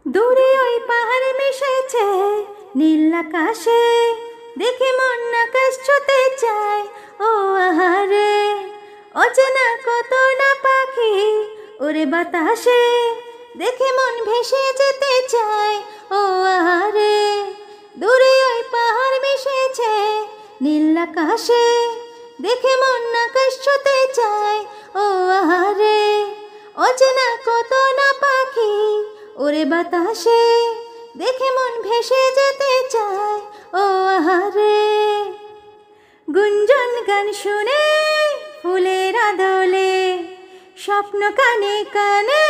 দূরে ওই পাহাড় মিশেছে নীল আকাশে, দেখে মন আকাশ ছুতে চায়। ও আহারে, অচেনা কত না পাখি ওরে বাতাসে, দেখে মন ভেসে যেতে চায়। ও আহারে, দূরে ওই পাহাড় মিশেছে নীল আকাশে, দেখে মন আকাশ ছুতে চায়। ও আহারে, অচেনা কত না পাখি ওরে বাতাসে, দেখে মন ভেসে যেতে চায়। ও আহারে, গুঞ্জন গান শুনে ফুলের আদলে, স্বপ্ন কানে কানে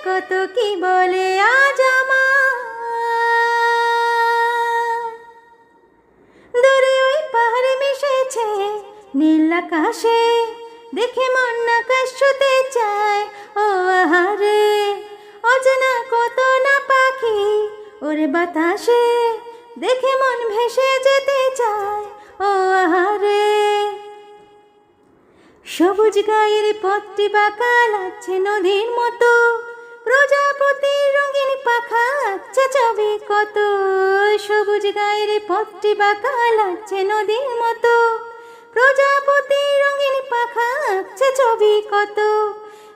কত কি বলে আজ আমার। দূরে ওই পাহাড়ে মিশেছে নীল আকাশে, দেখে মন আকাশ ছুতে চায়। ও আহারে, অজানা কত না পাখি ওরে বাতাসে, দেখে মন ভেসে যেতে চায়। ও আহারে, সবুজ গায়ের পথটি বাঁকা লাগছে নদীর মতো, প্রজাপতির রঙিন পাখা আঁকছে ছবি কত। সবুজ গায়ের পথটি বাঁকা লাগছে নদীর মতো, প্রজাপতির রঙিন পাখা আঁকছে ছবি কত।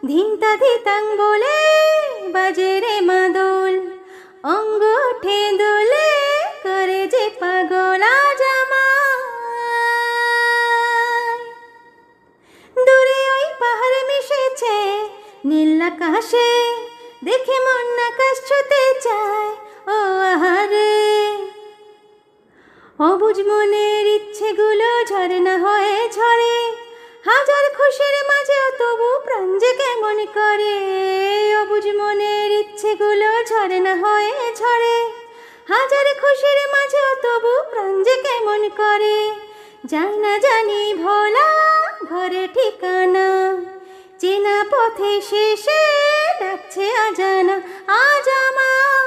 ধিনতা ধিতাং বলে বাজে রে মাদল, অঙ্গ ওঠে দোলে করে যে পাগল আজ আমায়। দূরে ওই পাহাড়ে মিশেছে নীল আকাশে, দেখে মন আকাশ ছুতে চায়। ও আহারে, অবুঝ মনের ইচ্ছেগুলো ঝরনা হয়ে ঝরে, হাজার খুশির মাঝেও তবু প্রাণ যে কেমন করে। অবুঝ মনের ইচ্ছেগুলো ঝরনা হয়ে ঝরে, হাজার খুশির মাঝেও তবু প্রাণ যে কেমন করে। যাই না জানি ভোলা ঘরে ঠিকানা, চেনা পথে শেষে ডাকছে অজানা আজ আমার।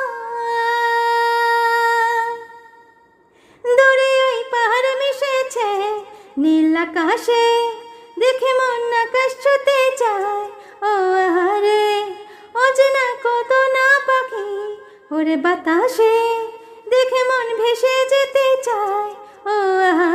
দূরে ওই পাহাড় মিশেছে নীল আকাশে, দেখে মন আকাশ ছুতে চায়। ও আহারে, অজানা কত না পাখি ওরে বাতাসে, দেখে মন ভেসে যেতে চায়। ও আহারে।